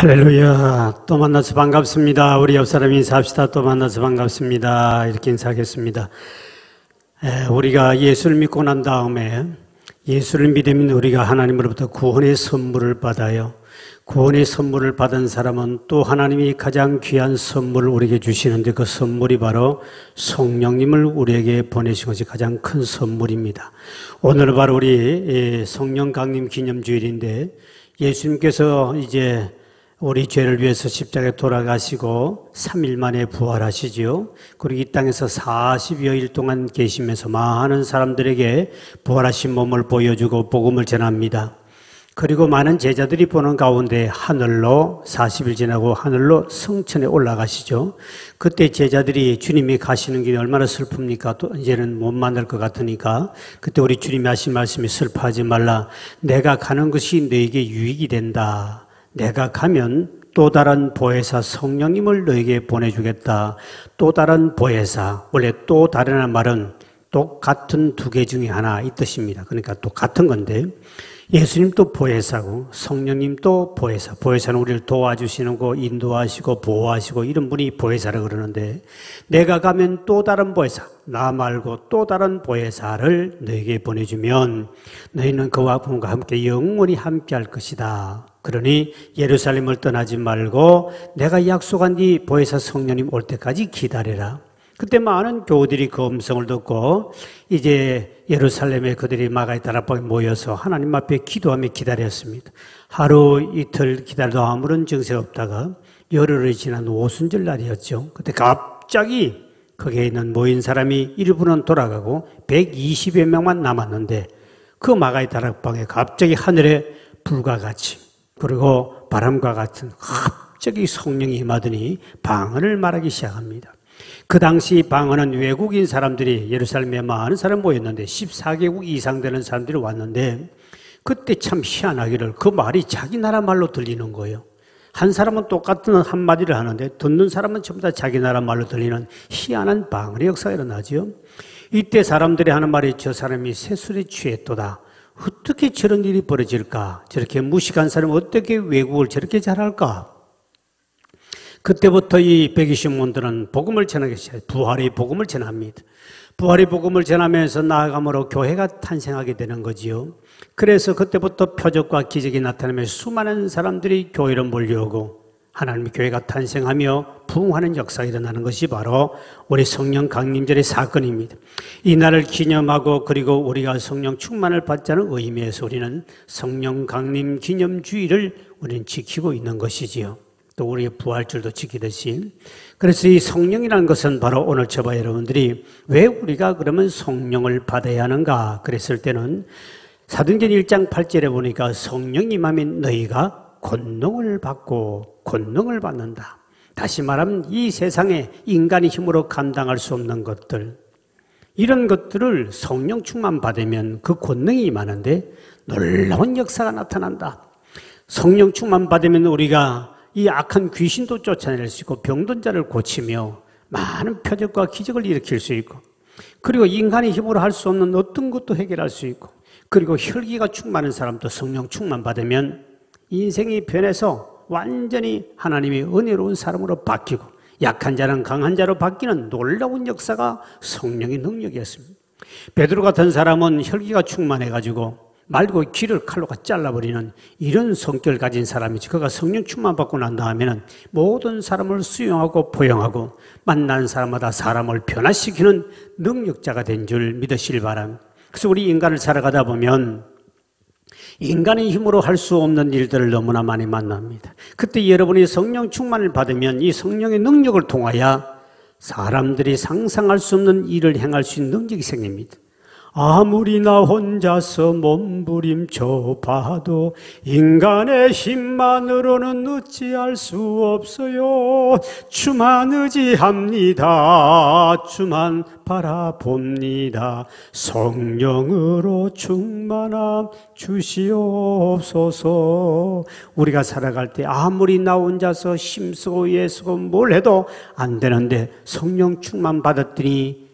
할렐루야. 또 만나서 반갑습니다. 우리 옆 사람 인사합시다. 또 만나서 반갑습니다. 이렇게 인사하겠습니다. 우리가 예수를 믿고 난 다음에 예수를 믿으면 우리가 하나님으로부터 구원의 선물을 받아요. 구원의 선물을 받은 사람은 또 하나님이 가장 귀한 선물을 우리에게 주시는데, 그 선물이 바로 성령님을 우리에게 보내신 것이 가장 큰 선물입니다. 오늘 바로 우리 성령 강림 기념주일인데, 예수님께서 이제 우리 죄를 위해서 십자가에 돌아가시고 3일 만에 부활하시지요. 그리고 이 땅에서 40여 일 동안 계시면서 많은 사람들에게 부활하신 몸을 보여주고 복음을 전합니다. 그리고 많은 제자들이 보는 가운데 하늘로 40일 지나고 하늘로 성천에 올라가시죠. 그때 제자들이 주님이 가시는 길이 얼마나 슬픕니까? 또 이제는 못 만날 것 같으니까 그때 우리 주님이 하신 말씀이 슬퍼하지 말라. 내가 가는 것이 너에게 유익이 된다. 내가 가면 또 다른 보혜사 성령님을 너에게 보내주겠다. 또 다른 보혜사, 원래 또 다르다는 말은 똑같은 두 개 중에 하나 이 뜻입니다. 그러니까 똑같은 건데, 예수님도 보혜사고 성령님도 보혜사. 보혜사는 우리를 도와주시는 거, 인도하시고 보호하시고 이런 분이 보혜사라고 그러는데, 내가 가면 또 다른 보혜사, 나 말고 또 다른 보혜사를 너에게 보내주면 너희는 그와 분과 함께 영원히 함께 할 것이다. 그러니 예루살렘을 떠나지 말고 내가 약속한 네 보혜사 성령님 올 때까지 기다려라. 그때 많은 교우들이 그 음성을 듣고 이제 예루살렘에 그들이 마가의 다락방에 모여서 하나님 앞에 기도하며 기다렸습니다. 하루 이틀 기다려도 아무런 증세가 없다가 열흘이 지난 오순절 날이었죠. 그때 갑자기 거기에 있는 모인 사람이 일부는 돌아가고 120여 명만 남았는데, 그 마가의 다락방에 갑자기 하늘에 불과 같이 그리고 바람과 같은 갑자기 성령이 임하더니 방언을 말하기 시작합니다. 그 당시 방언은 외국인 사람들이 예루살렘에 많은 사람 모였는데 14개국 이상 되는 사람들이 왔는데, 그때 참 희한하기를 그 말이 자기 나라 말로 들리는 거예요. 한 사람은 똑같은 한마디를 하는데 듣는 사람은 전부 다 자기 나라 말로 들리는 희한한 방언의 역사가 일어나죠. 이때 사람들이 하는 말이, 저 사람이 새술에 취했도다. 어떻게 저런 일이 벌어질까? 저렇게 무식한 사람은 어떻게 외국을 저렇게 잘할까? 그때부터 이 120문들은 복음을 전하기 시작해요. 부활의 복음을 전합니다. 부활의 복음을 전하면서 나아감으로 교회가 탄생하게 되는 거지요. 그래서 그때부터 표적과 기적이 나타나면서 수많은 사람들이 교회로 몰려오고 하나님의 교회가 탄생하며 부흥하는 역사가 일어나는 것이 바로 우리 성령 강림절의 사건입니다. 이 날을 기념하고 그리고 우리가 성령 충만을 받자는 의미에서 우리는 성령 강림 기념주의를 우리는 지키고 있는 것이지요. 또 우리의 부활절도 지키듯이. 그래서 이 성령이라는 것은 바로 오늘 저와 여러분들이 왜 우리가 그러면 성령을 받아야 하는가 그랬을 때는 사도행전 1장 8절에 보니까 성령이 임하면 너희가 권능을 받고 권능을 받는다. 다시 말하면 이 세상에 인간의 힘으로 감당할 수 없는 것들, 이런 것들을 성령 충만 받으면 그 권능이 임하는데 놀라운 역사가 나타난다. 성령 충만 받으면 우리가 이 악한 귀신도 쫓아낼 수 있고 병든 자를 고치며 많은 표적과 기적을 일으킬 수 있고, 그리고 인간의 힘으로 할 수 없는 어떤 것도 해결할 수 있고, 그리고 혈기가 충만한 사람도 성령 충만 받으면 인생이 변해서 완전히 하나님의 은혜로운 사람으로 바뀌고 약한 자는 강한 자로 바뀌는 놀라운 역사가 성령의 능력이었습니다. 베드로 같은 사람은 혈기가 충만해가지고 말고 귀를 칼로 잘라버리는 이런 성격을 가진 사람이지, 그가 성령 충만 받고 난 다음에는 모든 사람을 수용하고 포용하고 만난 사람마다 사람을 변화시키는 능력자가 된 줄 믿으시길 바랍니다. 그래서 우리 인간을 살아가다 보면 인간의 힘으로 할 수 없는 일들을 너무나 많이 만납니다. 그때 여러분이 성령 충만을 받으면 이 성령의 능력을 통하여 사람들이 상상할 수 없는 일을 행할 수 있는 능력이 생깁니다. 아무리 나 혼자서 몸부림쳐 봐도 인간의 힘만으로는 어찌할 수 없어요. 주만 의지합니다. 주만 바라봅니다. 성령으로 충만함 주시옵소서. 우리가 살아갈 때 아무리 나 혼자서 힘쓰고 애쓰고 뭘 해도 안 되는데 성령 충만 받았더니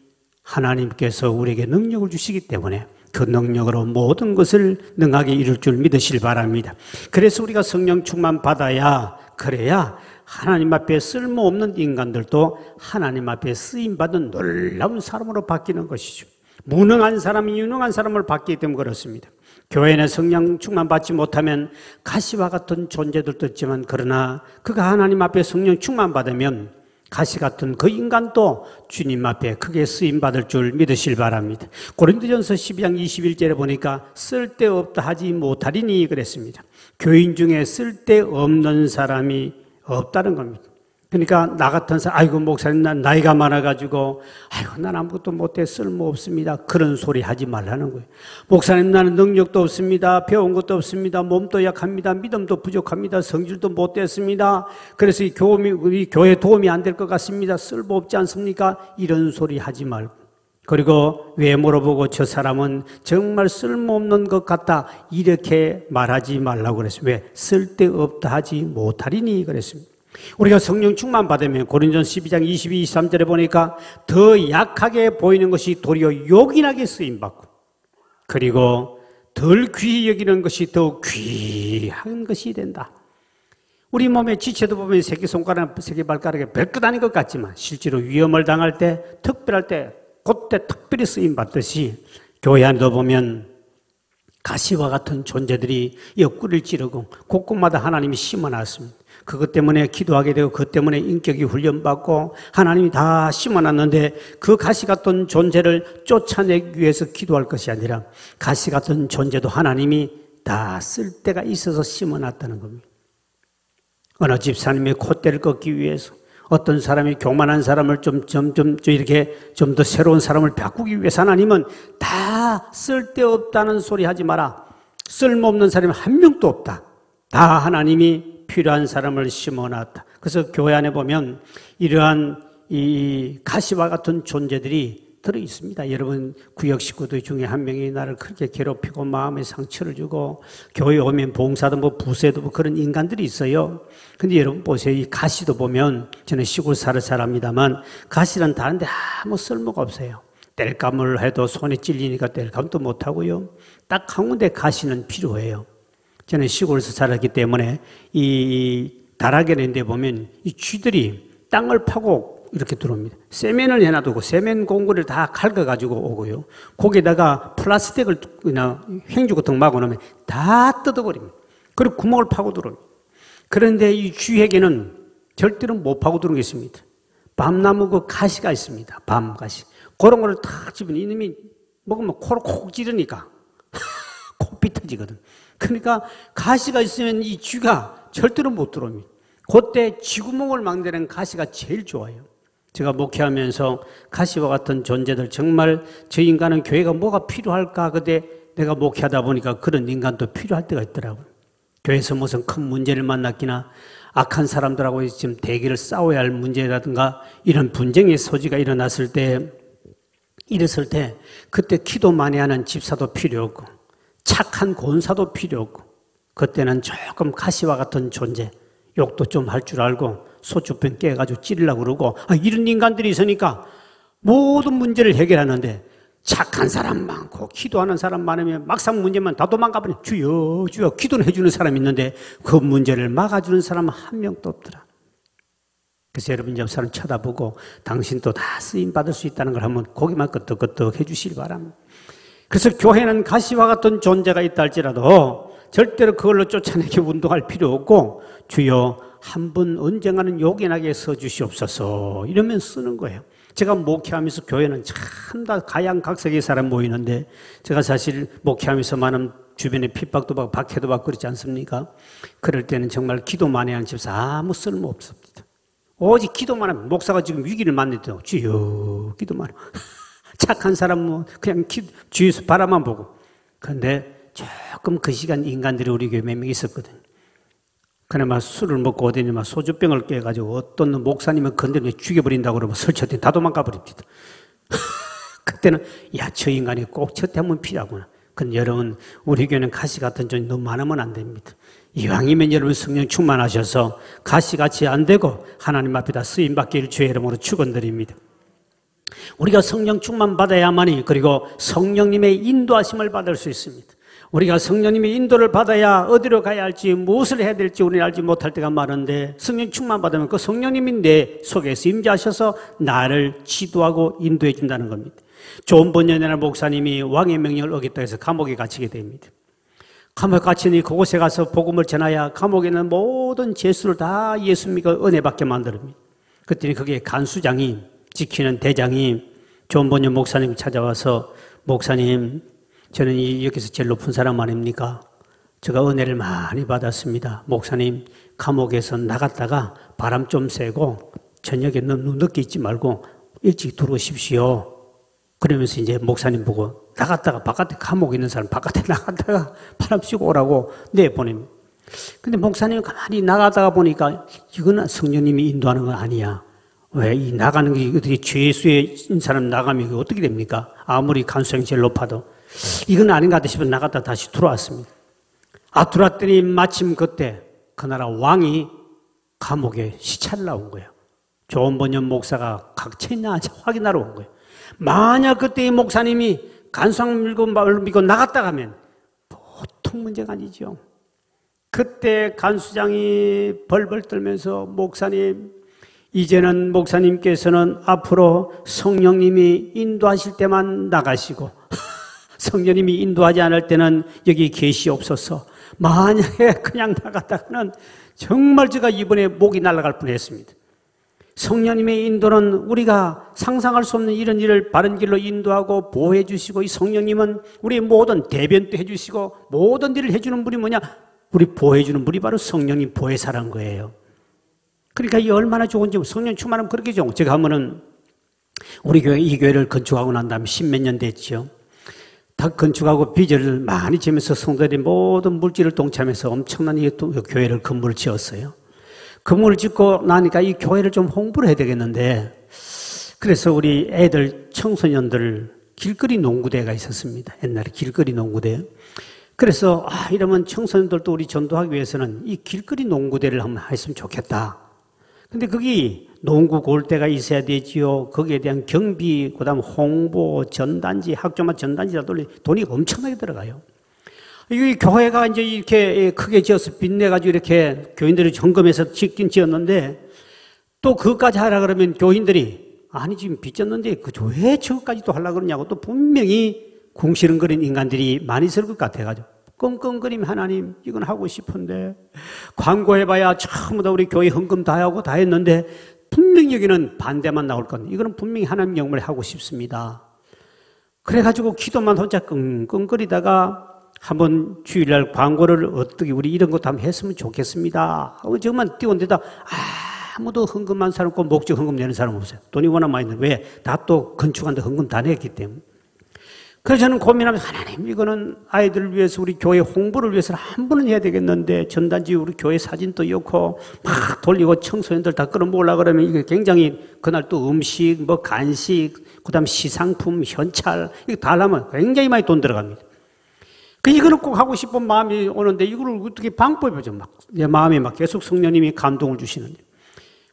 하나님께서 우리에게 능력을 주시기 때문에 그 능력으로 모든 것을 능하게 이룰 줄 믿으시길 바랍니다. 그래서 우리가 성령 충만 받아야 그래야 하나님 앞에 쓸모없는 인간들도 하나님 앞에 쓰임받은 놀라운 사람으로 바뀌는 것이죠. 무능한 사람이 유능한 사람을 바뀌기 때문에 그렇습니다. 교회는 성령 충만 받지 못하면 가시와 같은 존재들도 있지만, 그러나 그가 하나님 앞에 성령 충만 받으면 가시 같은 그 인간도 주님 앞에 크게 쓰임받을 줄 믿으실 바랍니다. 고린도전서 12장 21절에 보니까 쓸데없다 하지 못하리니 그랬습니다. 교인 중에 쓸데없는 사람이 없다는 겁니다. 그러니까 나 같은 사람, 아이고 목사님 난 나이가 많아가지고 아이고 난 아무것도 못해 쓸모없습니다, 그런 소리 하지 말라는 거예요. 목사님 나는 능력도 없습니다, 배운 것도 없습니다, 몸도 약합니다, 믿음도 부족합니다, 성질도 못됐습니다, 그래서 우리 교회 도움이 안 될 것 같습니다, 쓸모없지 않습니까? 이런 소리 하지 말고, 그리고 외모로 보고 저 사람은 정말 쓸모없는 것 같다 이렇게 말하지 말라고 그랬어요. 왜? 쓸데없다 하지 못하리니 그랬습니다. 우리가 성령 충만 받으면 고린도전서 12장 22, 23절에 보니까 더 약하게 보이는 것이 도리어 요긴하게 쓰임받고, 그리고 덜 귀히 여기는 것이 더 귀한 것이 된다. 우리 몸의 지체도 보면 새끼손가락, 새끼발가락에 별것 아닌 것 같지만 실제로 위험을 당할 때, 특별할 때 그때 특별히 쓰임받듯이 교회 안에도 보면 가시와 같은 존재들이 옆구리를 찌르고 곳곳마다 하나님이 심어놨습니다. 그것 때문에 기도하게 되고 그것 때문에 인격이 훈련받고 하나님이 다 심어놨는데, 그 가시 같은 존재를 쫓아내기 위해서 기도할 것이 아니라 가시 같은 존재도 하나님이 다 쓸 데가 있어서 심어놨다는 겁니다. 어느 집사님의 콧대를 꺾기 위해서, 어떤 사람이 교만한 사람을 좀 더 새로운 사람을 바꾸기 위해서 하나님은 다 쓸데없다는 소리 하지 마라, 쓸모없는 사람이 한 명도 없다, 다 하나님이 필요한 사람을 심어놨다. 그래서 교회 안에 보면 이러한 이 가시와 같은 존재들이 들어 있습니다. 여러분 구역 식구들 중에 한 명이 나를 그렇게 괴롭히고 마음에 상처를 주고, 교회 오면 봉사도 뭐 부세도 뭐 그런 인간들이 있어요. 근데 여러분 보세요. 이 가시도 보면, 저는 시골 사는 사람입니다만 가시는 다른데 아무 쓸모가 없어요. 땔감을 해도 손에 찔리니까 땔감도 못하고요. 딱 한 군데 가시는 필요해요. 저는 시골에서 자랐기 때문에 이 다락에는 데 보면 이 쥐들이 땅을 파고 이렇게 들어옵니다. 세면을 해놔두고 세면 공구를 다 갉아가지고 오고요. 거기다가 플라스틱을 그냥 횡주 같은 거 막아놓으면 다 뜯어버립니다. 그리고 구멍을 파고 들어옵니다. 그런데 이 쥐에게는 절대로 못 파고 들어오는 게 있습니다. 밤나무 그 가시가 있습니다. 밤가시. 그런 거를 탁 집으면 이놈이 먹으면 코를 콕 찌르니까 코피 터지거든. 그러니까 가시가 있으면 이 쥐가 절대로 못 들어옵니다. 그때 쥐구멍을 막는 가시가 제일 좋아요. 제가 목회하면서 가시와 같은 존재들, 정말 저 인간은 교회가 뭐가 필요할까? 근데 내가 목회하다 보니까 그런 인간도 필요할 때가 있더라고요. 교회에서 무슨 큰 문제를 만났기나 악한 사람들하고 지금 대결을 싸워야 할 문제라든가 이런 분쟁의 소지가 일어났을 때, 이랬을 때 그때 기도 많이 하는 집사도 필요 없고 착한 권사도 필요 없고, 그때는 조금 가시와 같은 존재, 욕도 좀 할 줄 알고 소주병 깨가지고 찌르려고 그러고, 이런 인간들이 있으니까 모든 문제를 해결하는데, 착한 사람 많고 기도하는 사람 많으면 막상 문제만 다 도망가버려. 주여 주여 기도는 해주는 사람이 있는데 그 문제를 막아주는 사람은 한 명도 없더라. 그래서 여러분 옆 사람 쳐다보고 당신도 다 쓰임받을 수 있다는 걸 한번 고개만 끄덕끄덕 해주시기 바랍니다. 그래서 교회는 가시와 같은 존재가 있다 할지라도 절대로 그걸로 쫓아내기 운동할 필요 없고, 주여 한 분 언젠가는 요긴하게 서주시옵소서 이러면 쓰는 거예요. 제가 목회하면서 교회는 참 다 가양각색의 사람 모이는데, 제가 사실 목회하면서 많은 주변에 핍박도 받고 박해도 받고 그렇지 않습니까? 그럴 때는 정말 기도 많이 하는 집사 아무 쓸모 없습니다. 오직 기도만 하면, 목사가 지금 위기를 만났대요. 주여 기도만 하면 착한 사람은 그냥 주위에서 바라만 보고. 그런데 조금 그 시간 인간들이 우리 교회 몇 명 있었거든요. 그나마 술을 먹고 오더니 막 소주병을 깨가지고 어떤 목사님은 건드리면 죽여버린다고 그러면 설치했더니 다 도망가 버립니다. 그때는 야, 저 인간이 꼭 저 때문에 필요하구나. 근데 여러분, 우리 교회는 가시 같은 존이 너무 많으면 안 됩니다. 이왕이면 여러분 성령 충만하셔서 가시같이 안 되고 하나님 앞에다 쓰임받기를 주의 이름으로 축원드립니다. 우리가 성령 충만 받아야만이, 그리고 성령님의 인도하심을 받을 수 있습니다. 우리가 성령님의 인도를 받아야 어디로 가야 할지 무엇을 해야 될지 우리는 알지 못할 때가 많은데 성령 충만 받으면 그 성령님이 내 속에서 임재하셔서 나를 지도하고 인도해 준다는 겁니다. 존 번연이라는 목사님이 왕의 명령을 어겼다 해서 감옥에 갇히게 됩니다. 감옥에 갇히니 그곳에 가서 복음을 전하야 감옥에 있는 모든 죄수를 다 예수 믿고 은혜 받게 만듭니다. 그랬더니 그게 간수장이 지키는 대장이 존 번연 목사님 찾아와서 목사님 저는 여기서 제일 높은 사람 아닙니까? 제가 은혜를 많이 받았습니다. 목사님 감옥에서 나갔다가 바람 좀 쐬고 저녁에 너무 늦게 있지 말고 일찍 들어오십시오. 그러면서 이제 목사님 보고 나갔다가 바깥에 감옥에 있는 사람 바깥에 나갔다가 바람 쐬고 오라고 내보냅니다. 근데 목사님이 가만히 나가다가 보니까 이거는 성령님이 인도하는 건 아니야. 왜? 이 나가는 게 어떻게 죄수의 사람 나가면 이게 어떻게 됩니까? 아무리 간수형이 제일 높아도. 이건 아닌 것 같아 싶어서 나갔다 다시 들어왔습니다. 들어왔더니 마침 그때 그 나라 왕이 감옥에 시찰을 나온 거예요. 존 번연 목사가 갇혀 있나 확인하러 온 거예요. 만약 그때 이 목사님이 간수형 밀고 나갔다 가면 보통 문제가 아니죠. 그때 간수장이 벌벌 떨면서 목사님 이제는 목사님께서는 앞으로 성령님이 인도하실 때만 나가시고 성령님이 인도하지 않을 때는 여기 계시옵소서. 만약에 그냥 나갔다가는 정말 제가 이번에 목이 날아갈 뻔했습니다. 성령님의 인도는 우리가 상상할 수 없는 이런 일을 바른 길로 인도하고 보호해 주시고 이 성령님은 우리 모든 대변도 해주시고 모든 일을 해주는 분이 뭐냐? 우리 보호해 주는 분이 바로 성령님 보혜사란 거예요. 그러니까 이 얼마나 좋은지 성령 충만하면 그렇게 좋은. 제가 한번은 우리 교회 이 교회를 건축하고 난 다음에 10몇 년 됐죠. 다 건축하고 빚을 많이 지면서 성도들이 모든 물질을 동참해서 엄청난 이 교회를 건물을 지었어요. 건물을 짓고 나니까 이 교회를 좀 홍보를 해야 되겠는데 그래서 우리 애들 청소년들 길거리 농구대가 있었습니다. 옛날에 길거리 농구대. 그래서 이러면 청소년들도 우리 전도하기 위해서는 이 길거리 농구대를 한번 했으면 좋겠다. 근데 거기 농구 골대가 있어야 되지요. 거기에 대한 경비, 그다음 홍보, 전단지, 학교마다 전단지 다 돈이 엄청나게 들어가요. 이 교회가 이제 이렇게 크게 지어서 빚내가지고 이렇게 교인들이 점검해서 짓긴 지었는데 또 그것까지 하라 그러면 교인들이 아니 지금 빚졌는데 왜 저것까지 또 하려고 그러냐고 또 분명히 궁시렁거리는 인간들이 많이 있을 것 같아가지고 끙끙거리면 하나님 이건 하고 싶은데 광고해봐야 전부 다 우리 교회 헌금 다 하고 다 했는데 분명히 여기는 반대만 나올 건데 이거는 분명히 하나님 영광을 하고 싶습니다. 그래가지고 기도만 혼자 끙끙거리다가 한번 주일날 광고를 어떻게 우리 이런 것도 한번 했으면 좋겠습니다 하고 저만 띄웠는데다 아무도 헌금한 사람 없고 목적 헌금 내는 사람 없어요. 돈이 워낙 많이 있는데 왜? 다 또 건축하는데 헌금 다 냈기 때문에. 그래서 저는 고민하면서 하나님 이거는 아이들을 위해서 우리 교회 홍보를 위해서 한 번은 해야 되겠는데 전단지 우리 교회 사진도 넣고 막 돌리고 청소년들 다 끌어모으려고 그러면 이게 굉장히 그날 또 음식 뭐 간식 그다음 시상품 현찰 이거 다 하려면 굉장히 많이 돈 들어갑니다. 이거는 꼭 하고 싶은 마음이 오는데 이거를 어떻게 방법이죠? 막 내 마음에 막 계속 성령님이 감동을 주시는데.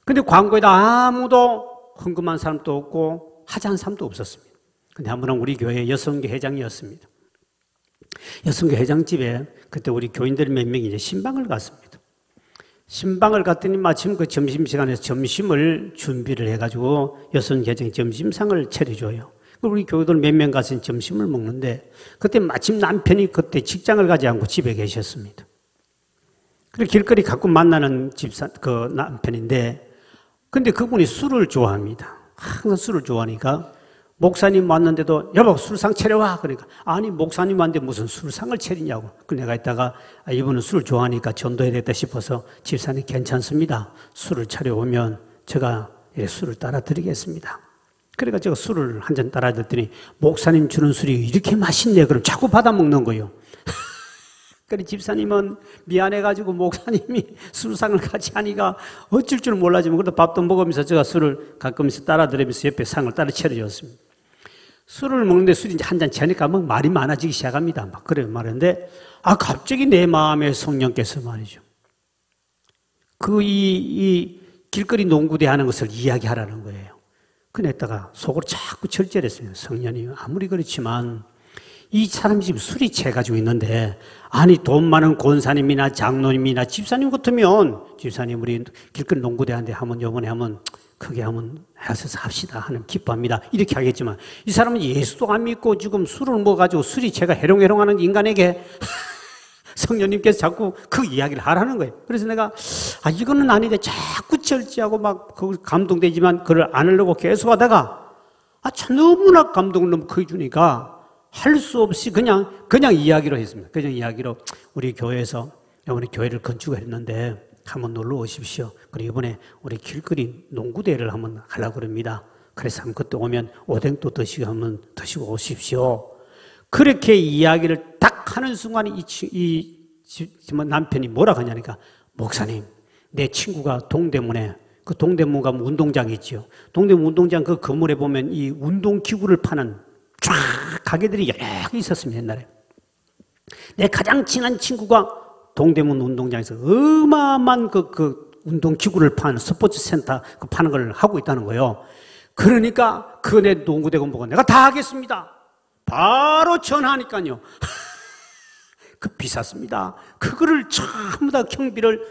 근데 광고에다 아무도 헌금한 사람도 없고 하지 않은 사람도 없었습니다. 근데 한 번은 우리 교회 여성교 회장이었습니다. 여성교 회장집에 그때 우리 교인들 몇 명이 이제 신방을 갔습니다. 신방을 갔더니 마침 그 점심시간에 점심을 준비를 해가지고 여성교 회장이 점심상을 차려줘요. 우리 교우들 몇 명 가서 점심을 먹는데 그때 마침 남편이 그때 직장을 가지 않고 집에 계셨습니다. 그리고 길거리 가끔 만나는 그 남편인데 근데 그분이 술을 좋아합니다. 항상 술을 좋아하니까 목사님 왔는데도 여보 술상 차려와 그러니까 아니 목사님 왔는데 무슨 술상을 차리냐고. 그 내가 있다가 이분은 술을 좋아하니까 전도해야 되겠다 싶어서 집사님 괜찮습니다. 술을 차려오면 제가 술을 따라 드리겠습니다. 그러니까 제가 술을 한 잔 따라 줬더니 목사님 주는 술이 이렇게 맛있네. 그럼 자꾸 받아 먹는 거예요. 그래 집사님은 미안해가지고 목사님이 술상을 같이 하니까 어쩔 줄 몰라지만 그래도 밥도 먹으면서 제가 술을 가끔씩 따라 드리면서 옆에 상을 따라 차려줬습니다. 술을 먹는데 술이 한 잔 채니까 막 말이 많아지기 시작합니다. 막 그래 말하는데 갑자기 내 마음에 성령께서 말이죠. 이 길거리 농구대 하는 것을 이야기하라는 거예요. 그랬다가 속으로 자꾸 절제했어요. 성령님 아무리 그렇지만 이 사람 지금 술이 채가지고 있는데, 아니, 돈 많은 권사님이나 장로님이나 집사님 같으면, 집사님, 우리 길거리 농구대한테 한번 요번에 한번 크게 한번 해서 삽시다 하는 기뻐합니다. 이렇게 하겠지만, 이 사람은 예수도 안 믿고 지금 술을 먹어가지고 술이 채가 해롱해롱 하는 인간에게 성령님께서 자꾸 그 이야기를 하라는 거예요. 그래서 내가, 이거는 아닌데 자꾸 절제하고 막 감동되지만 그걸 안 하려고 계속 하다가, 참 너무나 감동을 너무 크게 주니까 할 수 없이 그냥 이야기로 했습니다. 그냥 이야기로 우리 교회에서 이번에 교회를 건축했는데 한번 놀러 오십시오. 그리고 이번에 우리 길거리 농구대회를 한번 하려고 합니다. 그래서 한번 그때 오면 오뎅도 드시고 한번 드시고 오십시오. 그렇게 이야기를 딱 하는 순간에 이 남편이 뭐라고 하냐니까, 목사님, 내 친구가 동대문에, 그 동대문 가면 운동장 있죠. 동대문 운동장 그 건물에 보면 이 운동기구를 파는 쫙 가게들이 여러 개 있었습니다, 옛날에. 내 가장 친한 친구가 동대문 운동장에서 어마어마한 그 운동기구를 파는 스포츠 센터 그 파는 걸 하고 있다는 거예요. 그러니까 그 내 농구대금 보고 내가 다 하겠습니다. 바로 전화하니까요. 그 비쌌습니다. 그거를 전부 다 경비를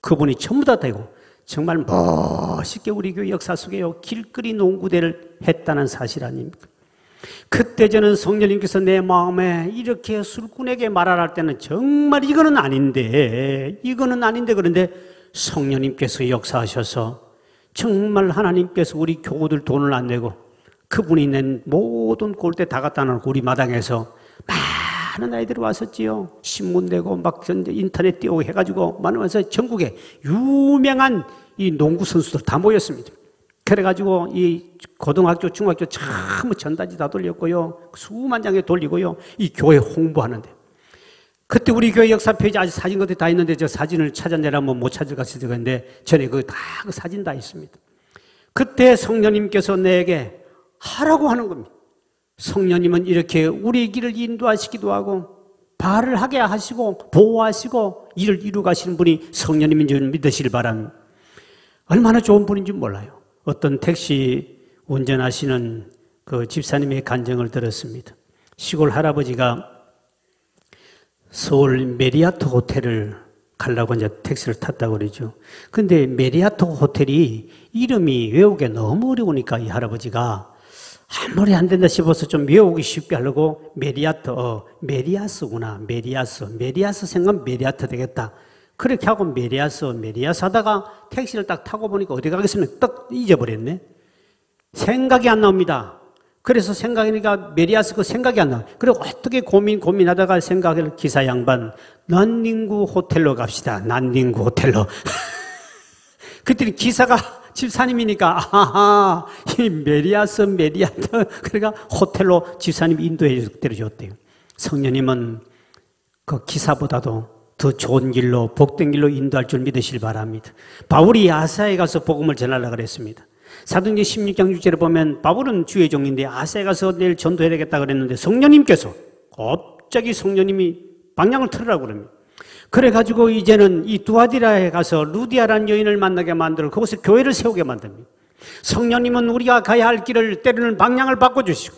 그분이 전부 다 대고 정말 멋있게 우리 교회 역사 속에요. 길거리 농구대를 했다는 사실 아닙니까? 그때 저는 성령님께서 내 마음에 이렇게 술꾼에게 말할 때는 정말 이거는 아닌데 그런데 성령님께서 역사하셔서 정말 하나님께서 우리 교우들 돈을 안 내고 그분이 낸 모든 골대 다 갖다 놓고 우리 마당에서 많은 아이들이 왔었지요. 신문 내고 막 인터넷 띄우고 해가지고 많으면서 전국에 유명한 이 농구 선수들 다 모였습니다. 그래가지고 이 고등학교, 중학교 전부 전단지 다 돌렸고요. 수만 장에 돌리고요. 이 교회 홍보하는데. 그때 우리 교회 역사 페이지 아직 사진 것들이 다 있는데 저 사진을 찾아내라면 못 찾을 것 같은데 전에 그 사진 다 있습니다. 그때 성령님께서 내게 하라고 하는 겁니다. 성령님은 이렇게 우리 길을 인도하시기도 하고 발을 하게 하시고 보호하시고 일을 이루가시는 분이 성령님인 줄 믿으시길 바랍니다. 얼마나 좋은 분인지 몰라요. 어떤 택시 운전하시는 그 집사님의 간증을 들었습니다. 시골 할아버지가 서울 메리아트 호텔을 가려고 이제 택시를 탔다고 그러죠. 근데 메리아트 호텔이 이름이 외우기 너무 어려우니까 이 할아버지가 아무리 안 된다 싶어서 좀 외우기 쉽게 하려고 메리아스구나. 메리아스 생각하면 메리아트 되겠다. 그렇게 하고 메리아스 하다가 택시를 딱 타고 보니까 어디 가겠습니까? 딱 잊어버렸네. 생각이 안 나옵니다. 그래서 생각하니까 메리아스 그 생각이 안 나. 그리고 어떻게 고민하다가 생각을 기사 양반 난닝구 호텔로 갑시다. 난닝구 호텔로. 그랬더니 기사가 집사님이니까 아하 이 메리아트 그러니까 호텔로 집사님 인도해 때려줬대요. 성령님은 그 기사보다도 더 좋은 길로 복된 길로 인도할 줄 믿으시길 바랍니다. 바울이 아사에 가서 복음을 전하려고 그랬습니다. 사도행전 16장 6절에 보면 바울은 주의 종인데 아사에 가서 내일 전도해야 되겠다 그랬는데 성령님께서 갑자기 성령님이 방향을 틀으라고 그럽니다. 그래가지고 이제는 이 두아디라에 가서 루디아라는 여인을 만나게 만들고 그곳에 교회를 세우게 만듭니다. 성령님은 우리가 가야 할 길을 때로는 방향을 바꿔주시고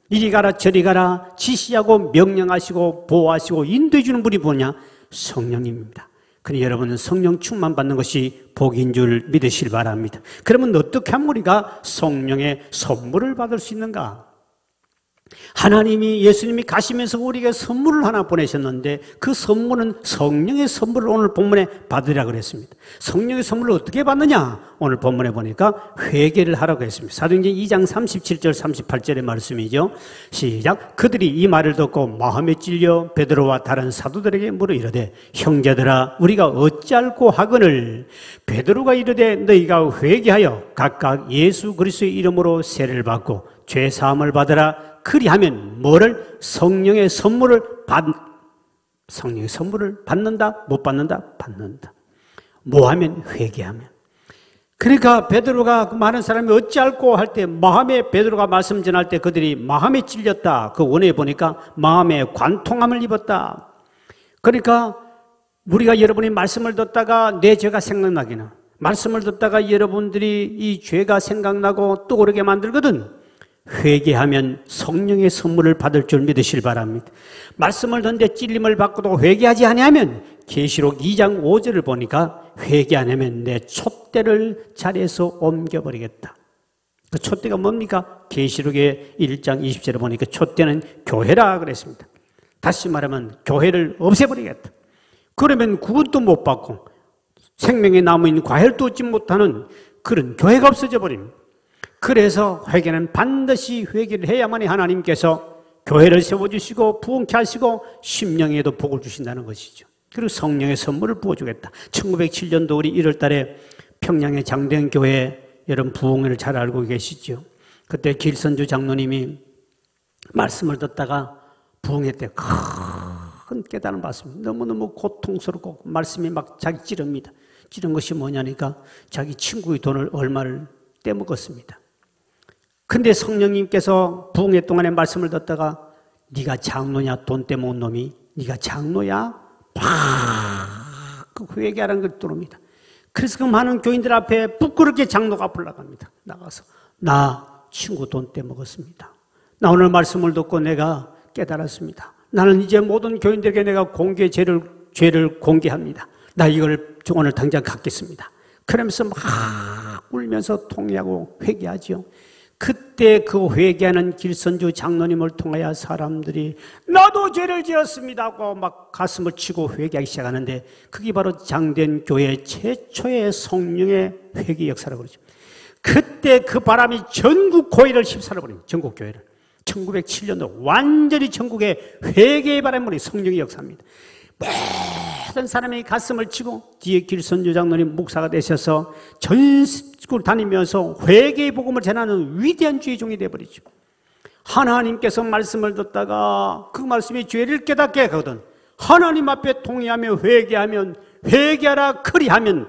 이리 가라 저리 가라 지시하고 명령하시고 보호하시고 인도해 주는 분이 뭐냐? 성령님입니다. 그러니 여러분은 성령 충만 받는 것이 복인 줄 믿으시길 바랍니다. 그러면 어떻게 하면 우리가 성령의 선물을 받을 수 있는가? 하나님이 예수님이 가시면서 우리에게 선물을 하나 보내셨는데 그 선물은 성령의 선물을 오늘 본문에 받으라 그랬습니다. 성령의 선물을 어떻게 받느냐? 오늘 본문에 보니까 회개를 하라고 했습니다. 사도행전 2장 37절 38절의 말씀이죠. 시작. 그들이 이 말을 듣고 마음에 찔려 베드로와 다른 사도들에게 물어 이르되 형제들아 우리가 어찌할꼬 하거늘 베드로가 이르되 너희가 회개하여 각각 예수 그리스도의 이름으로 세례를 받고 죄 사함을 받으라. 그리하면 뭐를? 성령의 선물을 받는다? 못 받는다? 받는다. 뭐 하면? 회개하면. 그러니까 베드로가 그 많은 사람이 어찌할꼬 할 때 마음에 베드로가 말씀 전할 때 그들이 마음에 찔렸다. 그 원어에 보니까 마음에 관통함을 입었다. 그러니까 우리가 여러분이 말씀을 듣다가 내 죄가 생각나기는 말씀을 듣다가 여러분들이 이 죄가 생각나고 떠오르게 만들거든. 회개하면 성령의 선물을 받을 줄 믿으실 바랍니다. 말씀을 듣는데 찔림을 받고도 회개하지 아니하면 계시록 2장 5절을 보니까 회개 안 하면 내 촛대를 자리에서 옮겨버리겠다. 그 촛대가 뭡니까? 계시록의 1장 20절을 보니까 촛대는 교회라 그랬습니다. 다시 말하면 교회를 없애버리겠다. 그러면 구원도 못 받고 생명의 나무인 과혈도 얻지 못하는 그런 교회가 없어져 버립니다. 그래서 회개는 반드시 회개를 해야만이 하나님께서 교회를 세워주시고 부흥케 하시고 심령에도 복을 주신다는 것이죠. 그리고 성령의 선물을 부어주겠다. 1907년도 우리 1월 달에 평양의 장대교회 여러분 부흥회를 잘 알고 계시죠. 그때 길선주 장로님이 말씀을 듣다가 부흥회 때 큰 깨달음을 받습니다. 너무너무 고통스럽고 말씀이 막 자기 찌릅니다. 찌른 것이 뭐냐니까 자기 친구의 돈을 얼마를 떼먹었습니다. 근데 성령님께서 부흥회 동안에 말씀을 듣다가 네가 장로냐 돈 떼먹은 놈이 네가 장로야? 팍 회개하라는 걸 들어옵니다. 그래서 그 많은 교인들 앞에 부끄럽게 장로가 앞을 나갑니다. 나가서 나 친구 돈 떼먹었습니다. 나 오늘 말씀을 듣고 내가 깨달았습니다. 나는 이제 모든 교인들에게 내가 죄를 공개합니다. 나 이걸 오늘 당장 갚겠습니다. 그러면서 막 울면서 통회하고 회개하죠. 그때 그 회개하는 길선주 장로님을 통하여 사람들이 나도 죄를 지었습니다 하고 막 가슴을 치고 회개하기 시작하는데 그게 바로 장대현 교회 최초의 성령의 회개 역사라고 그러죠. 그때 그 바람이 전국 교회를 휩쓸어버립니다. 전국 교회를. 1907년도 완전히 전국에 회개의 바람이 불이 성령의 역사입니다. 모든 사람이 가슴을 치고 뒤에 길선주 장로님 목사가 되셔서 전국을 다니면서 회개의 복음을 전하는 위대한 주의 종이 되어버리죠. 하나님께서 말씀을 듣다가 그 말씀이 죄를 깨닫게 하거든 하나님 앞에 통회하며 회개하면 회개하라 그리하면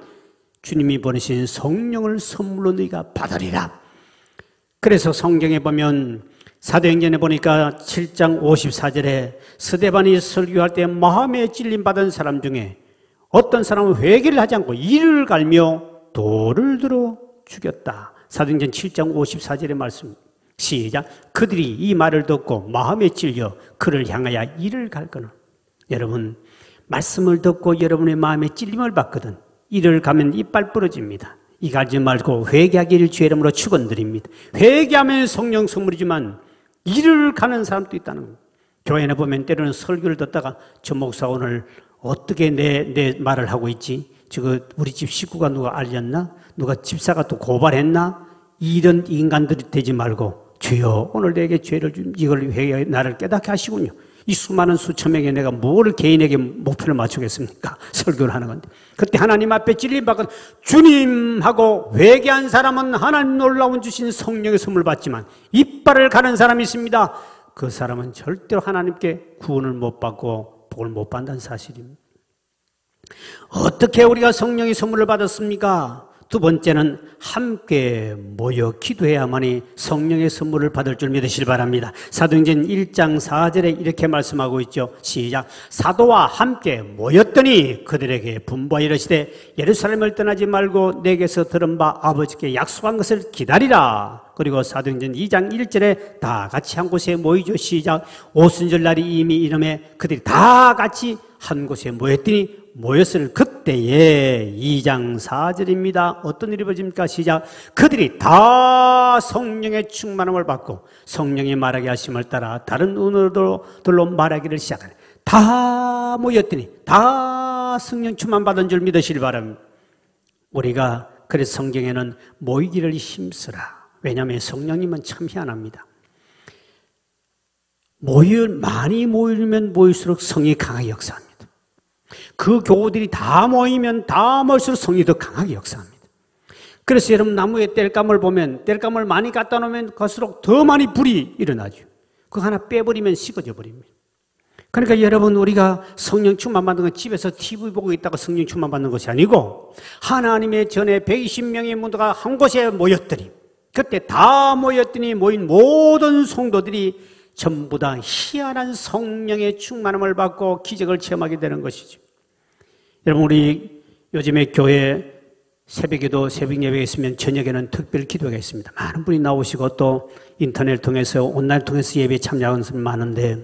주님이 보내신 성령을 선물로 너희가 받으리라. 그래서 성경에 보면 사도행전에 보니까 7장 54절에 스데반이 설교할 때 마음에 찔림받은 사람 중에 어떤 사람은 회개를 하지 않고 이를 갈며 돌을 들어 죽였다. 사도행전 7장 54절의 말씀 시작. 그들이 이 말을 듣고 마음에 찔려 그를 향하여 이를 갈거늘. 여러분 말씀을 듣고 여러분의 마음에 찔림을 받거든 이를 가면 이빨 부러집니다. 이 가지 말고 회개하기를 주의 이름으로 축원드립니다. 회개하면 성령 선물이지만 이를 가는 사람도 있다는 겁니다. 교회에 보면 때로는 설교를 듣다가 저 목사 오늘 어떻게 내 말을 하고 있지? 우리 집 식구가 누가 알렸나? 누가 집사가 또 고발했나? 이런 인간들이 되지 말고 주여 오늘 내게 죄를 좀 이걸 회개 나를 깨닫게 하시군요. 이 수많은 수천 명에 내가 뭘 개인에게 목표를 맞추겠습니까? 설교를 하는 건데 그때 하나님 앞에 찔림받고 주님하고 회개한 사람은 하나님 놀라운 주신 성령의 선물 받지만 이빨을 가는 사람이 있습니다. 그 사람은 절대로 하나님께 구원을 못 받고 복을 못 받는다는 사실입니다. 어떻게 우리가 성령의 선물을 받았습니까? 두 번째는 함께 모여 기도해야만이 성령의 선물을 받을 줄 믿으시길 바랍니다. 사도행전 1장 4절에 이렇게 말씀하고 있죠. 시작. 사도와 함께 모였더니 그들에게 분부하여 이르시되 예루살렘을 떠나지 말고 내게서 들은 바 아버지께 약속한 것을 기다리라. 그리고 사도행전 2장 1절에 다 같이 한 곳에 모이죠. 시작. 오순절 날이 이미 이름에 그들이 다 같이 한 곳에 모였더니 모였을 그때에 2장 4절입니다. 어떤 일이 벌어집니까? 시작. 그들이 다 성령의 충만함을 받고 성령이 말하게 하심을 따라 다른 언어들로 말하기를 시작하네. 다 모였더니 다 성령 충만 받은 줄 믿으시길 바랍니다. 우리가 그래서 성경에는 모이기를 힘쓰라. 왜냐하면 성령님은 참 희한합니다. 많이 모이면 모일수록 성이 강하게 역사합니다. 그 교우들이 다 모이면 다 모일수록 성이 더 강하게 역사합니다. 그래서 여러분 나무에 땔감을 보면 땔감을 많이 갖다 놓으면 갈수록 더 많이 불이 일어나죠. 그거 하나 빼버리면 식어져 버립니다. 그러니까 여러분 우리가 성령 충만 받는 건 집에서 TV 보고 있다가 성령 충만 받는 것이 아니고 하나님의 전에 120명의 문도가 한 곳에 모였더니 그때 다 모였더니 모인 모든 성도들이 전부 다 희한한 성령의 충만함을 받고 기적을 체험하게 되는 것이죠. 여러분 우리 요즘에 교회 새벽에도 새벽 예배가 있으면 저녁에는 특별 기도가 있습니다. 많은 분이 나오시고 또 인터넷 통해서 온라인 통해서 예배에 참여하는 사람이 많은데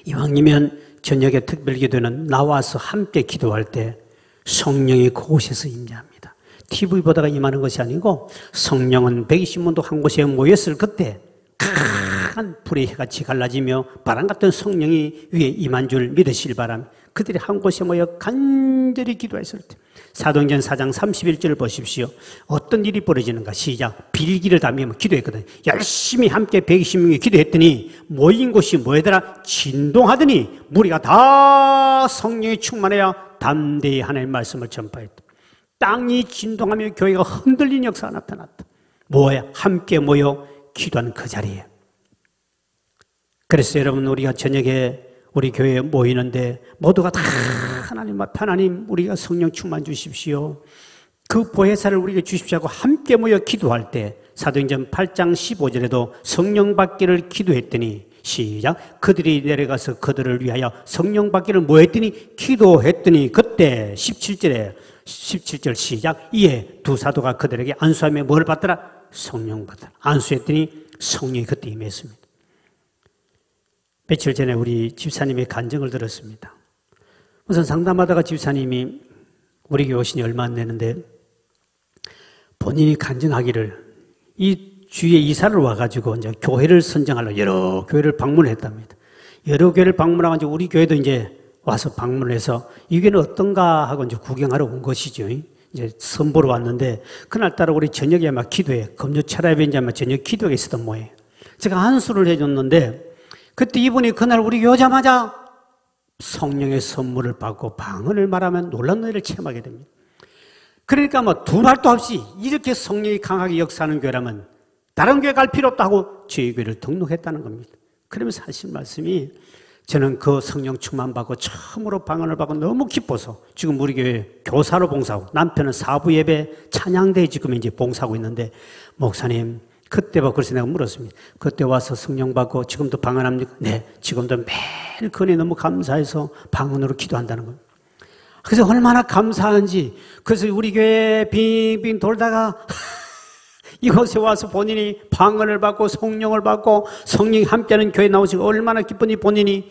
이왕이면 저녁에 특별 기도는 나와서 함께 기도할 때 성령이 그곳에서 임재합니다. TV 보다가 임하는 것이 아니고 성령은 120문도 한 곳에 모였을 그때 강한 불의 해같이 갈라지며 바람 같은 성령이 위에 임한 줄 믿으시길 바랍니다. 그들이 한 곳에 모여 간절히 기도했을 때 사도행전 4장 31절을 보십시오. 어떤 일이 벌어지는가? 시작. 빌기를 다미며 기도했거든요. 열심히 함께 120명이 기도했더니 모인 곳이 뭐더라? 진동하더니 무리가 다 성령이 충만하여 담대히 하나님의 말씀을 전파했다. 땅이 진동하며 교회가 흔들린 역사가 나타났다. 뭐야? 함께 모여 기도한 그 자리에. 그래서 여러분 우리가 저녁에 우리 교회에 모이는데 모두가 다 하나님 앞에 하나님 우리가 성령 충만 주십시오. 그 보혜사를 우리에게 주십시오 하고 함께 모여 기도할 때 사도행전 8장 15절에도 성령 받기를 기도했더니 시작. 그들이 내려가서 그들을 위하여 성령 받기를 뭐 했더니 기도했더니 그때 17절 시작. 이에 두 사도가 그들에게 안수하며 뭘 받더라? 성령 받더라. 안수했더니 성령이 그때 임했습니다. 며칠 전에 우리 집사님의 간증을 들었습니다. 우선 상담하다가 집사님이 우리 교회 오신지 얼마 안 되는데 본인이 간증하기를 이 주위에 이사를 와가지고 이제 교회를 선정하려고 여러 교회를 방문했답니다. 여러 교회를 방문하고 우리 교회도 이제 와서 방문해서 이 교회는 어떤가 하고 이제 구경하러 온 것이죠. 이제 선보러 왔는데 그날따라 우리 저녁에 막 기도해 금요 철야에 이제 저녁 기도가 있었던 모양이에요. 제가 안수를 해줬는데 그때 이분이 그날 우리 교회 오자마자 성령의 선물을 받고 방언을 말하면 놀라운 일을 체험하게 됩니다. 그러니까 뭐 두 말도 없이 이렇게 성령이 강하게 역사하는 교회라면 다른 교회 갈 필요 없다고 저희 교회를 등록했다는 겁니다. 그러면서 하신 말씀이 저는 그 성령 충만 받고 처음으로 방언을 받고 너무 기뻐서 지금 우리 교회 교사로 봉사하고 남편은 사부 예배 찬양대에 지금 이제 봉사하고 있는데 목사님 그때 봐 그래서 내가 물었습니다. 그때 와서 성령 받고 지금도 방언합니까? 네, 지금도 매일 그네 너무 감사해서 방언으로 기도한다는 겁니다. 그래서 얼마나 감사한지 그래서 우리 교회 빙빙 돌다가 이곳에 와서 본인이 방언을 받고 성령을 받고 성령이 함께하는 교회에 나오시고 얼마나 기쁜지 본인이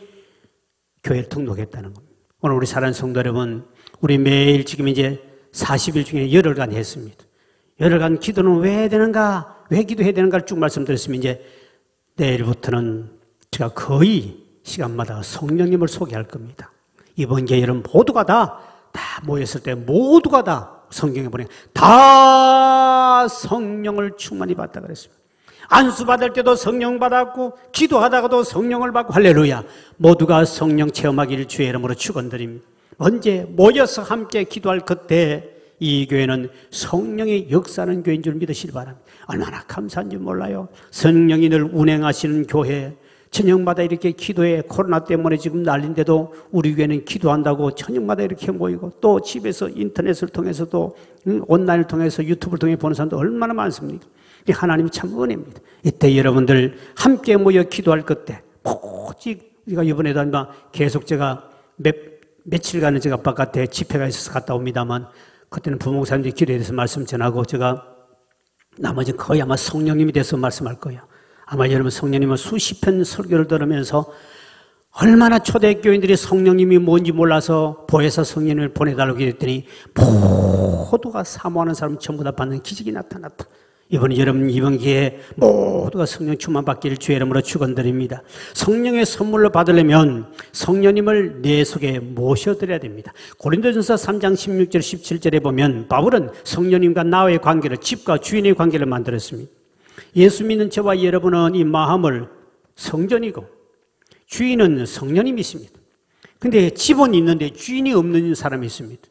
교회를 등록했다는 겁니다. 오늘 우리 사랑하는 성도 여러분, 우리 매일 지금 이제 40일 중에 열흘간 했습니다. 열흘간 기도는 왜 해야 되는가? 왜 기도해야 되는가를 쭉 말씀드렸으면 이제 내일부터는 제가 거의 시간마다 성령님을 소개할 겁니다. 이번 교회 여러분 모두가 다 모였을 때 모두가 다 성경에 보니 다 성령을 충만히 받다 그랬습니다. 안수 받을 때도 성령 받았고 기도하다가도 성령을 받고 할렐루야. 모두가 성령 체험하기를 주의 이름으로 축원드립니다. 언제 모여서 함께 기도할 그때 이 교회는 성령의 역사하는 교회인 줄 믿으시기 바랍니다. 얼마나 감사한지 몰라요. 성령이 늘 운행하시는 교회 저녁마다 이렇게 기도해 코로나 때문에 지금 난린데도 우리 교회는 기도한다고 저녁마다 이렇게 모이고 또 집에서 인터넷을 통해서도 온라인을 통해서 유튜브를 통해 보는 사람도 얼마나 많습니까? 하나님이 참 은혜입니다. 이때 여러분들 함께 모여 기도할 그때 오직 우리가 이번에도 아마 계속 제가 며칠간은 제가 바깥에 집회가 있어서 갔다 옵니다만 그때는 부목사님들이 기도에 대해서 말씀 전하고 제가 나머지 거의 아마 성령님이 돼서 말씀할 거예요. 아마 여러분 성령님은 수십 편 설교를 들으면서 얼마나 초대교인들이 성령님이 뭔지 몰라서 보혜사 성령님을 보내달라고 했더니 모두가 사모하는 사람 전부 다 받는 기적이 나타났다. 이번에 여러분 이번 기회에 모두가 성령 충만 받기를 주의 이름으로 축원드립니다. 성령의 선물로 받으려면 성령님을 내 속에 모셔드려야 됩니다. 고린도전서 3장 16절 17절에 보면 바울은 성령님과 나의 관계를 집과 주인의 관계를 만들었습니다. 예수 믿는 저와 여러분은 이 마음을 성전이고 주인은 성령님이십니다. 그런데 집은 있는데 주인이 없는 사람이 있습니다.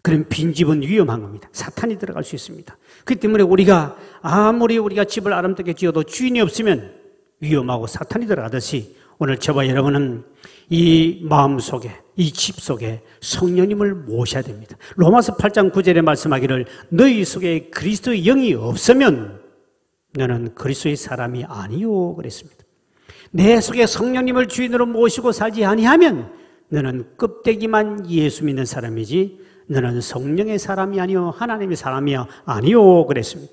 그럼 빈집은 위험한 겁니다. 사탄이 들어갈 수 있습니다. 그렇기 때문에 우리가 아무리 우리가 집을 아름답게 지어도 주인이 없으면 위험하고 사탄이 들어가듯이 오늘 저와 여러분은 이 마음 속에 이 집 속에 성령님을 모셔야 됩니다. 로마서 8장 9절에 말씀하기를 너희 속에 그리스도의 영이 없으면 너는 그리스도의 사람이 아니요 그랬습니다. 내 속에 성령님을 주인으로 모시고 살지 아니하면 너는 껍데기만 예수 믿는 사람이지 너는 성령의 사람이 아니요 하나님의 사람이야 아니요 그랬습니다.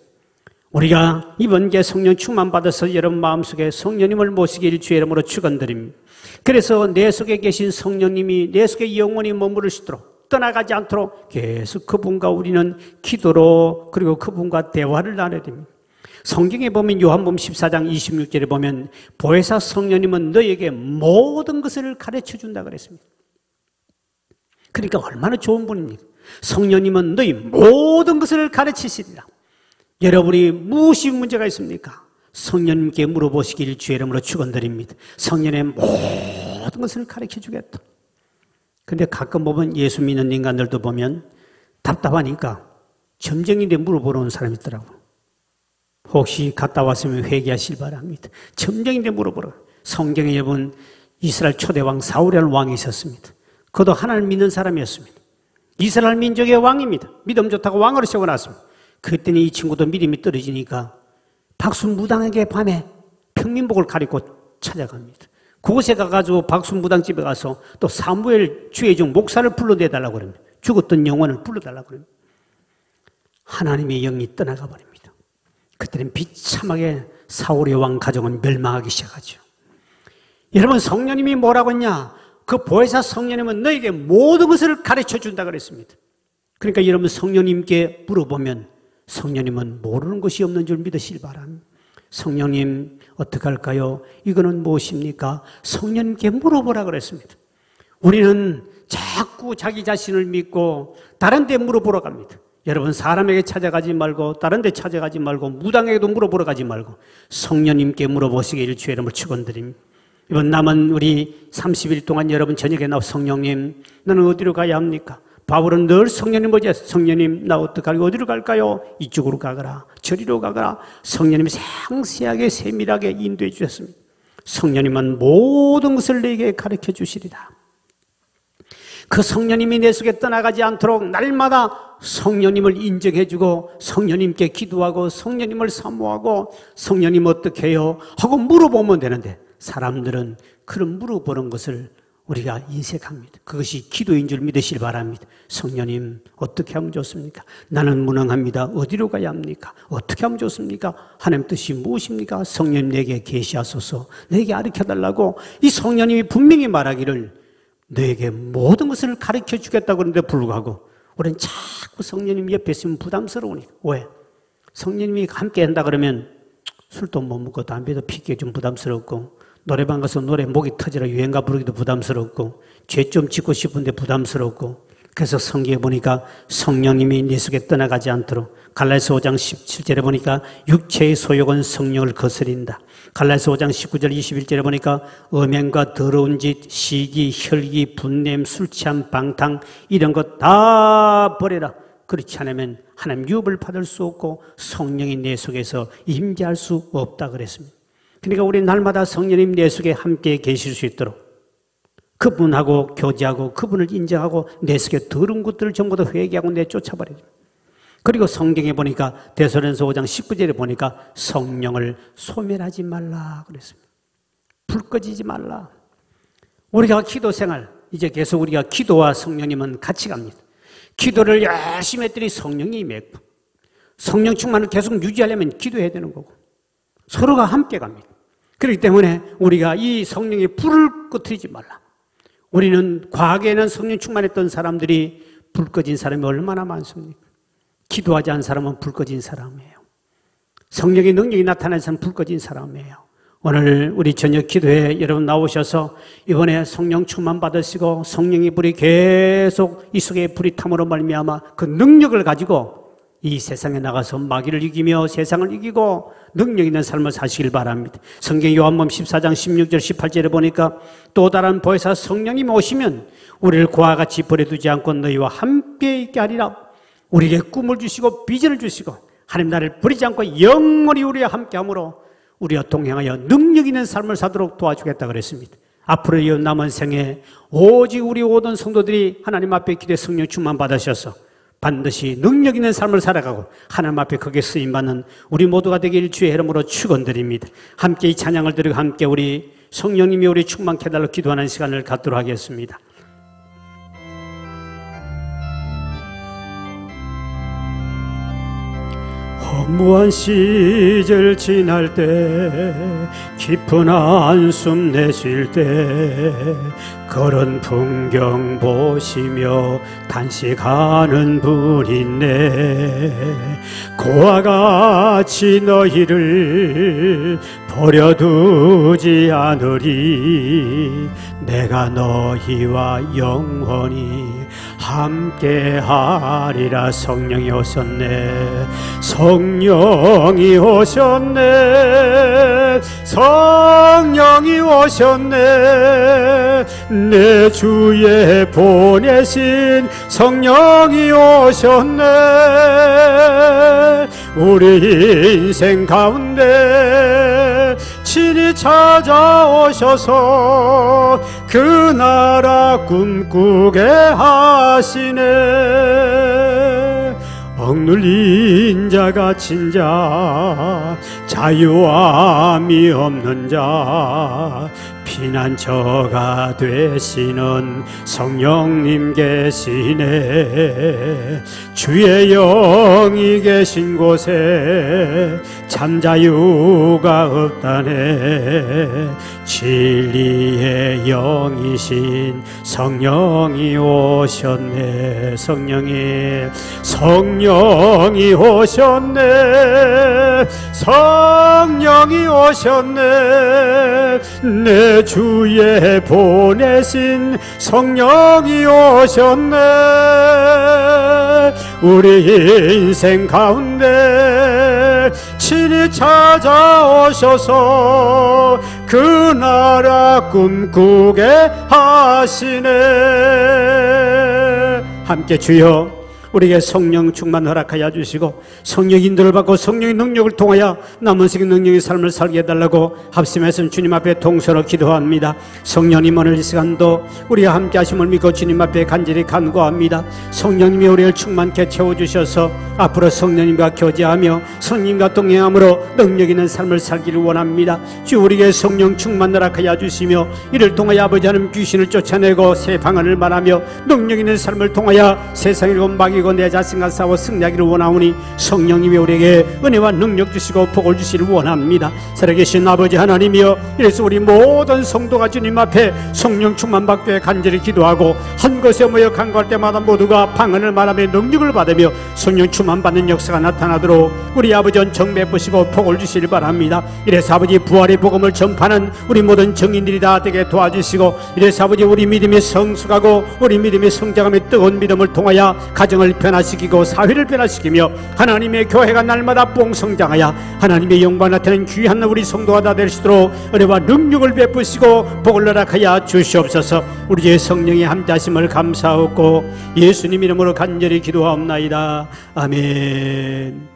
우리가 이번 게 성령 충만 받아서 여러분 마음속에 성령님을 모시길 주의 이름으로 축원드립니다. 그래서 내 속에 계신 성령님이 내 속에 영원히 머무르시도록 떠나가지 않도록 계속 그분과 우리는 기도로 그리고 그분과 대화를 나눠야 됩니다. 성경에 보면 요한복음 14장 26절에 보면 보혜사 성령님은 너에게 모든 것을 가르쳐 준다 그랬습니다. 그러니까 얼마나 좋은 분입니까? 성령님은 너희 모든 것을 가르치시리라. 여러분이 무엇이 문제가 있습니까? 성령님께 물어보시길 주의 이름으로 축원드립니다. 성령의 모든 것을 가르쳐 주겠다. 근데 가끔 보면 예수 믿는 인간들도 보면 답답하니까 점쟁이인데 물어보러 온 사람이 있더라고요. 혹시 갔다 왔으면 회개하실 바랍니다. 점쟁인데 물어보라. 성경에 여러분 이스라엘 초대왕 사울이라는 왕이 있었습니다. 그도 하나님 믿는 사람이었습니다. 이스라엘 민족의 왕입니다. 믿음 좋다고 왕으로 세워놨습니다. 그랬더니 이 친구도 믿음이 떨어지니까 박순무당에게 밤에 평민복을 가리고 찾아갑니다. 그곳에 가가지고 박순무당집에 가서 또 사무엘 주의 종 목사를 불러내달라고 그럽니다. 죽었던 영혼을 불러달라고 그럽니다. 하나님의 영이 떠나가 버립니다. 그때는 비참하게 사울의 왕 가정은 멸망하기 시작하죠. 여러분 성령님이 뭐라고 했냐? 그 보혜사 성령님은 너에게 모든 것을 가르쳐 준다 그랬습니다. 그러니까 여러분 성령님께 물어보면 성령님은 모르는 것이 없는 줄 믿으시기 바랍니다. 성령님 어떻게 할까요? 이거는 무엇입니까? 성령님께 물어보라 그랬습니다. 우리는 자꾸 자기 자신을 믿고 다른 데 물어보러 갑니다. 여러분 사람에게 찾아가지 말고 다른 데 찾아가지 말고 무당에게도 물어보러 가지 말고 성령님께 물어보시기를 주의 이름으로 축원드립니다. 이번 남은 우리 30일 동안 여러분 저녁에 나와 성령님 나는 어디로 가야 합니까? 바울은 늘 성령님 뭐지? 성령님 나 어떡하고 어디로 갈까요? 이쪽으로 가거라 저리로 가거라. 성령님이 상세하게 세밀하게 인도해 주셨습니다. 성령님은 모든 것을 내게 가르쳐 주시리라. 그 성령님이 내 속에 떠나가지 않도록 날마다 성령님을 인정해 주고 성령님께 기도하고 성령님을 사모하고 성령님 어떻게 해요? 하고 물어보면 되는데 사람들은 그런 물어보는 것을 우리가 인색합니다. 그것이 기도인 줄 믿으시기 바랍니다. 성령님 어떻게 하면 좋습니까? 나는 무능합니다. 어디로 가야 합니까? 어떻게 하면 좋습니까? 하나님 뜻이 무엇입니까? 성령님 내게 계시하소서 내게 가르쳐달라고 이 성령님이 분명히 말하기를 너에게 모든 것을 가르쳐 주겠다고 그러는데 불구하고 우리는 자꾸 성령님 옆에 있으면 부담스러우니까. 왜? 성령님이 함께 한다 그러면 술도 못 먹고 담배도 피기에 좀 부담스럽고 노래방 가서 노래 목이 터지라 유행가 부르기도 부담스럽고 죄 좀 짓고 싶은데 부담스럽고 그래서 성경에 보니까 성령님이 내 속에 떠나가지 않도록 갈라디아서 5장 17절에 보니까 육체의 소욕은 성령을 거스린다. 갈라디아서 5장 19절 21절에 보니까 음행과 더러운 짓, 시기, 혈기, 분냄, 술 취함, 방탕 이런 것 다 버려라. 그렇지 않으면 하나님 유업을 받을 수 없고 성령이 내 속에서 임재할 수 없다 그랬습니다. 그러니까 우리 날마다 성령님 내 속에 함께 계실 수 있도록 그분하고 교제하고 그분을 인정하고 내 속에 더러운 것들을 전부 다 회개하고 내쫓아버려요. 그리고 성경에 보니까 데살로니가서 5장 19절에 보니까 성령을 소멸하지 말라 그랬습니다. 불 꺼지지 말라. 우리가 기도 생활 이제 계속 우리가 기도와 성령님은 같이 갑니다. 기도를 열심히 했더니 성령이 임했고 성령 충만을 계속 유지하려면 기도해야 되는 거고 서로가 함께 갑니다. 그렇기 때문에 우리가 이 성령의 불을 꺼뜨리지 말라. 우리는 과거에는 성령 충만했던 사람들이 불 꺼진 사람이 얼마나 많습니까? 기도하지 않은 사람은 불 꺼진 사람이에요. 성령의 능력이 나타난 사람은 불 꺼진 사람이에요. 오늘 우리 저녁 기도회 여러분 나오셔서 이번에 성령 충만 받으시고 성령의 불이 계속 이 속에 불이 탐으로 말미암아 그 능력을 가지고 이 세상에 나가서 마귀를 이기며 세상을 이기고 능력 있는 삶을 사시길 바랍니다. 성경 요한복음 14장 16절 18절에 보니까 또 다른 보혜사 성령님이 오시면 우리를 그와 같이 버려두지 않고 너희와 함께 있게 하리라. 우리에게 꿈을 주시고 비전을 주시고 하나님 나를 버리지 않고 영원히 우리와 함께함으로 우리와 동행하여 능력 있는 삶을 사도록 도와주겠다 그랬습니다. 앞으로 이 남은 생에 오직 우리 모든 성도들이 하나님 앞에 기도의 성령 충만 받으셔서 반드시 능력 있는 삶을 살아가고 하나님 앞에 크게 쓰임받는 우리 모두가 되길 주의 이름으로 축원드립니다. 함께 이 찬양을 드리고 함께 우리 성령님이 우리 충만케 해달라고 기도하는 시간을 갖도록 하겠습니다. 허무한 시절 지날 때 깊은 한숨 내쉴 때 그런 풍경 보시며 단식하는 분 있네. 그와 같이 너희를 버려두지 않으리. 내가 너희와 영원히 함께하리라. 성령이 오셨네. 성령이 오셨네. 성령이 오셨네. 내 주에 보내신 성령이 오셨네. 우리 인생 가운데 친히 찾아오셔서 그 나라 꿈꾸게 하시네. 억눌린 자 갇힌 자 자유함이 없는 자 피난처가 되시는 성령님 계시네. 주의 영이 계신 곳에 참 자유가 없다네. 진리의 영이신 성령이 오셨네. 성령이 오셨네. 성령이 오셨네. 내 주에 보내신 성령이 오셨네. 우리 인생 가운데 친히 찾아오셔서 그 나라 꿈꾸게 하시네. 함께 주여 우리에게 성령 충만 허락하여 주시고 성령 인도를 받고 성령의 능력을 통하여 남은 세계 능력의 삶을 살게 해달라고 합심해서 주님 앞에 동서로 기도합니다. 성령님 오늘 이 시간도 우리와 함께 하심을 믿고 주님 앞에 간절히 간구합니다. 성령님이 우리를 충만케 채워주셔서 앞으로 성령님과 교제하며 성령님과 동행함으로 능력 있는 삶을 살기를 원합니다. 주 우리에게 성령 충만 허락하여 주시며 이를 통하여 아버지 하나님 귀신을 쫓아내고 새 방언을 말하며 능력 있는 삶을 통하여 세상을 막이고 내 자신과 싸워 승리하기를 원하오니 성령님이 우리에게 은혜와 능력 주시고 복을 주시기를 원합니다. 살아계신 아버지 하나님이여, 이래서 우리 모든 성도가 주님 앞에 성령 충만 받기 위해 간절히 기도하고 한 곳에 모여 간구할 때마다 모두가 방언을 말하며 능력을 받으며 성령 충만 받는 역사가 나타나도록 우리 아버지 은총 베푸시고 복을 주시길 바랍니다. 이래서 아버지 부활의 복음을 전파하는 우리 모든 정인들이 다 되게 도와주시고, 이래서 아버지 우리 믿음이 성숙하고 우리 믿음이 성장하며 뜨거운 믿음을 통하여 가정을 변화시키고 사회를 변화시키며 하나님의 교회가 날마다 뽕성장하여 하나님의 영광 나타내는 귀한 우리 성도가 다 될 수 있도록 은혜와 능력을 베푸시고 복을 허락하여 주시옵소서. 우리의 성령의 함께하심을 감사하고 예수님 이름으로 간절히 기도하옵나이다. 아멘.